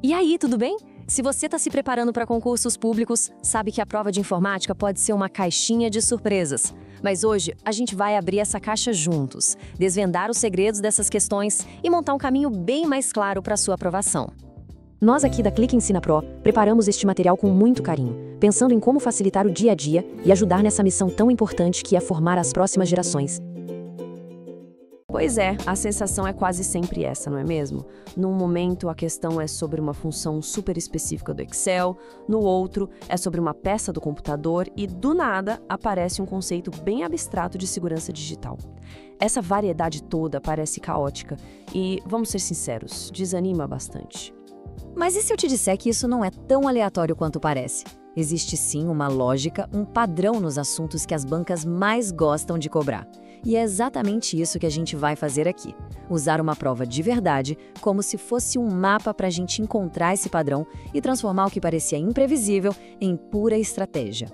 E aí, tudo bem? Se você está se preparando para concursos públicos, sabe que a prova de informática pode ser uma caixinha de surpresas. Mas hoje a gente vai abrir essa caixa juntos, desvendar os segredos dessas questões e montar um caminho bem mais claro para a sua aprovação. Nós aqui da Clique Ensina Pro preparamos este material com muito carinho, pensando em como facilitar o dia a dia e ajudar nessa missão tão importante que é formar as próximas gerações. Pois é, a sensação é quase sempre essa, não é mesmo? Num momento, a questão é sobre uma função super específica do Excel, no outro, é sobre uma peça do computador e, do nada, aparece um conceito bem abstrato de segurança digital. Essa variedade toda parece caótica e, vamos ser sinceros, desanima bastante. Mas e se eu te disser que isso não é tão aleatório quanto parece? Existe sim uma lógica, um padrão nos assuntos que as bancas mais gostam de cobrar. E é exatamente isso que a gente vai fazer aqui. Usar uma prova de verdade, como se fosse um mapa para a gente encontrar esse padrão e transformar o que parecia imprevisível em pura estratégia.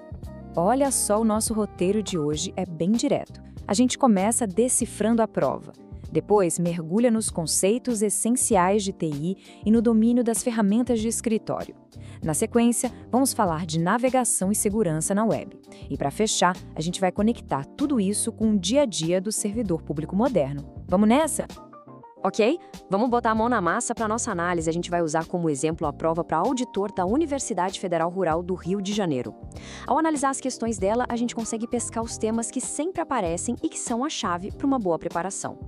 Olha só, o nosso roteiro de hoje é bem direto. A gente começa decifrando a prova. Depois, mergulha nos conceitos essenciais de TI e no domínio das ferramentas de escritório. Na sequência, vamos falar de navegação e segurança na web. E para fechar, a gente vai conectar tudo isso com o dia a dia do servidor público moderno. Vamos nessa? Ok? Vamos botar a mão na massa para nossa análise. A gente vai usar como exemplo a prova para auditor da Universidade Federal Rural do Rio de Janeiro. Ao analisar as questões dela, a gente consegue pescar os temas que sempre aparecem e que são a chave para uma boa preparação.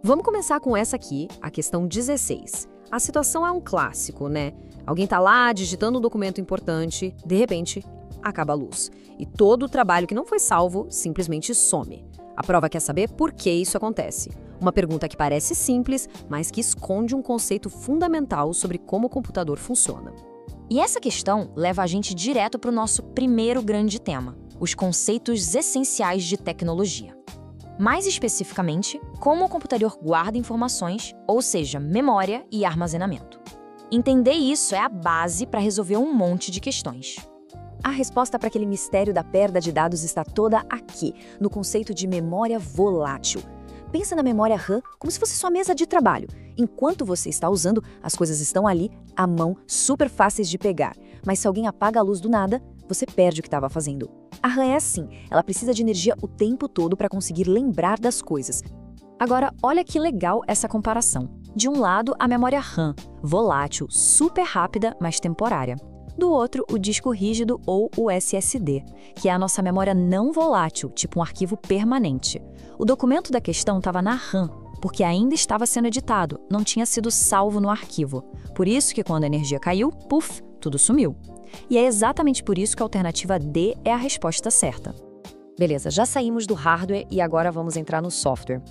Vamos começar com essa aqui, a questão 16. A situação é um clássico, né? Alguém tá lá digitando um documento importante, de repente, acaba a luz. E todo o trabalho que não foi salvo simplesmente some. A prova quer saber por que isso acontece. Uma pergunta que parece simples, mas que esconde um conceito fundamental sobre como o computador funciona. E essa questão leva a gente direto para o nosso primeiro grande tema, os conceitos essenciais de tecnologia. Mais especificamente, como o computador guarda informações, ou seja, memória e armazenamento. Entender isso é a base para resolver um monte de questões. A resposta para aquele mistério da perda de dados está toda aqui, no conceito de memória volátil. Pensa na memória RAM como se fosse sua mesa de trabalho. Enquanto você está usando, as coisas estão ali, à mão, super fáceis de pegar. Mas se alguém apaga a luz do nada, você perde o que estava fazendo. A RAM é assim, ela precisa de energia o tempo todo para conseguir lembrar das coisas. Agora, olha que legal essa comparação. De um lado, a memória RAM, volátil, super rápida, mas temporária. Do outro, o disco rígido ou o SSD, que é a nossa memória não volátil, tipo um arquivo permanente. O documento da questão estava na RAM, porque ainda estava sendo editado, não tinha sido salvo no arquivo. Por isso que quando a energia caiu, puf, tudo sumiu. E é exatamente por isso que a alternativa D é a resposta certa. Beleza, já saímos do hardware e agora vamos entrar no software.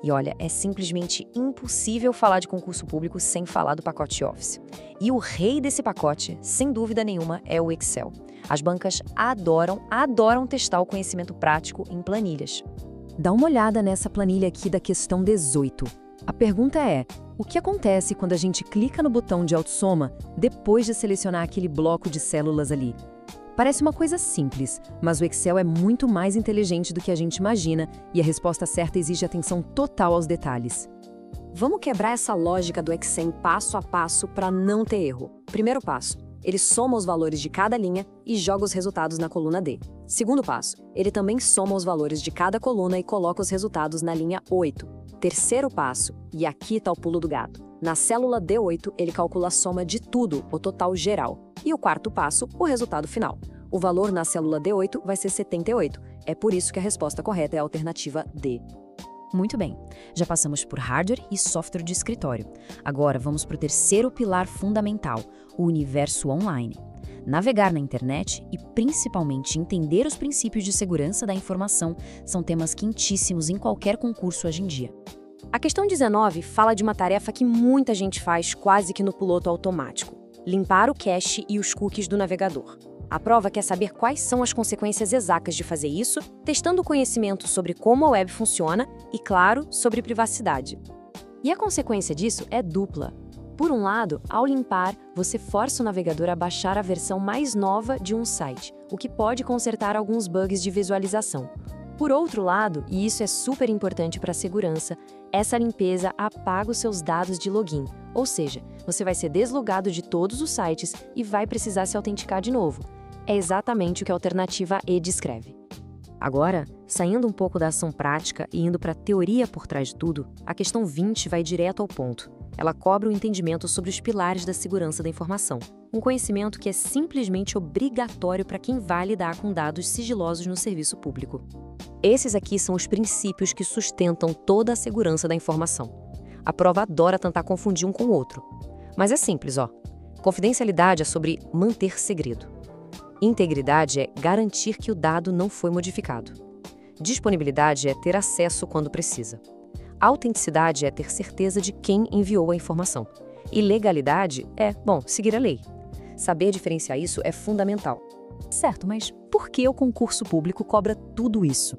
E olha, é simplesmente impossível falar de concurso público sem falar do pacote Office. E o rei desse pacote, sem dúvida nenhuma, é o Excel. As bancas adoram testar o conhecimento prático em planilhas. Dá uma olhada nessa planilha aqui da questão 18. A pergunta é: o que acontece quando a gente clica no botão de autossoma depois de selecionar aquele bloco de células ali? Parece uma coisa simples, mas o Excel é muito mais inteligente do que a gente imagina e a resposta certa exige atenção total aos detalhes. Vamos quebrar essa lógica do Excel passo a passo para não ter erro. Primeiro passo, ele soma os valores de cada linha e joga os resultados na coluna D. Segundo passo, ele também soma os valores de cada coluna e coloca os resultados na linha 8. Terceiro passo, e aqui está o pulo do gato. Na célula D8, ele calcula a soma de tudo, o total geral. E o quarto passo, o resultado final. O valor na célula D8 vai ser 78. É por isso que a resposta correta é a alternativa D. Muito bem, já passamos por hardware e software de escritório. Agora vamos para o terceiro pilar fundamental, o universo online. Navegar na internet e, principalmente, entender os princípios de segurança da informação são temas quentíssimos em qualquer concurso hoje em dia. A questão 19 fala de uma tarefa que muita gente faz quase que no piloto automático: limpar o cache e os cookies do navegador. A prova quer saber quais são as consequências exatas de fazer isso, testando o conhecimento sobre como a web funciona e, claro, sobre privacidade. E a consequência disso é dupla. Por um lado, ao limpar, você força o navegador a baixar a versão mais nova de um site, o que pode consertar alguns bugs de visualização. Por outro lado, e isso é super importante para a segurança, essa limpeza apaga os seus dados de login, ou seja, você vai ser deslogado de todos os sites e vai precisar se autenticar de novo. É exatamente o que a alternativa E descreve. Agora, saindo um pouco da ação prática e indo para a teoria por trás de tudo, a questão 20 vai direto ao ponto. Ela cobra o entendimento sobre os pilares da segurança da informação, um conhecimento que é simplesmente obrigatório para quem vai lidar com dados sigilosos no serviço público. Esses aqui são os princípios que sustentam toda a segurança da informação. A prova adora tentar confundir um com o outro. Mas é simples, ó. Confidencialidade é sobre manter segredo. Integridade é garantir que o dado não foi modificado. Disponibilidade é ter acesso quando precisa. Autenticidade é ter certeza de quem enviou a informação. E legalidade é, seguir a lei. Saber diferenciar isso é fundamental. Certo, mas por que o concurso público cobra tudo isso?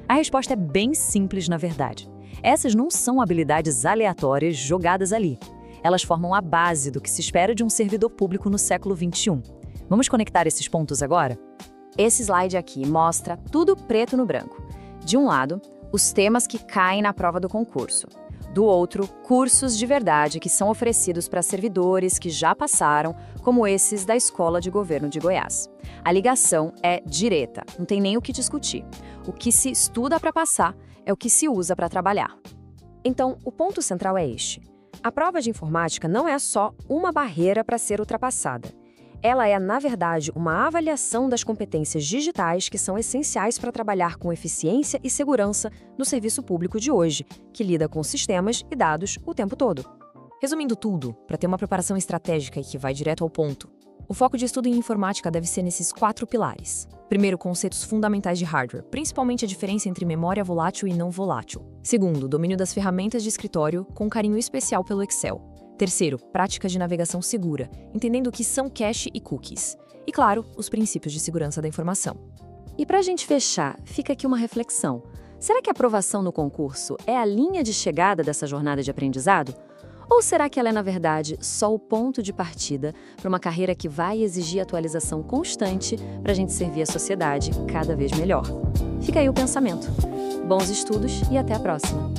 A resposta é bem simples, na verdade. Essas não são habilidades aleatórias jogadas ali. Elas formam a base do que se espera de um servidor público no século XXI. Vamos conectar esses pontos agora? Esse slide aqui mostra tudo preto no branco. De um lado, os temas que caem na prova do concurso. Do outro, cursos de verdade que são oferecidos para servidores que já passaram, como esses da Escola de Governo de Goiás. A ligação é direta, não tem nem o que discutir. O que se estuda para passar é o que se usa para trabalhar. Então, o ponto central é este. A prova de informática não é só uma barreira para ser ultrapassada. Ela é, na verdade, uma avaliação das competências digitais que são essenciais para trabalhar com eficiência e segurança no serviço público de hoje, que lida com sistemas e dados o tempo todo. Resumindo tudo, para ter uma preparação estratégica e que vai direto ao ponto, o foco de estudo em informática deve ser nesses 4 pilares. Primeiro, conceitos fundamentais de hardware, principalmente a diferença entre memória volátil e não volátil. Segundo, domínio das ferramentas de escritório, com carinho especial pelo Excel. Terceiro, práticas de navegação segura, entendendo o que são cache e cookies. E, claro, os princípios de segurança da informação. E para a gente fechar, fica aqui uma reflexão. Será que a aprovação no concurso é a linha de chegada dessa jornada de aprendizado? Ou será que ela é, na verdade, só o ponto de partida para uma carreira que vai exigir atualização constante para a gente servir a sociedade cada vez melhor? Fica aí o pensamento. Bons estudos e até a próxima!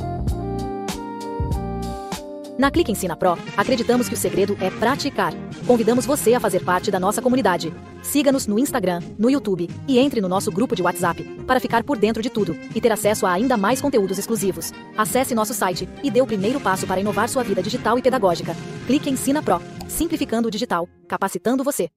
Na Clique Ensina Pro, acreditamos que o segredo é praticar. Convidamos você a fazer parte da nossa comunidade. Siga-nos no Instagram, no YouTube e entre no nosso grupo de WhatsApp para ficar por dentro de tudo e ter acesso a ainda mais conteúdos exclusivos. Acesse nosso site e dê o primeiro passo para inovar sua vida digital e pedagógica. Clique Ensina Pro, simplificando o digital, capacitando você.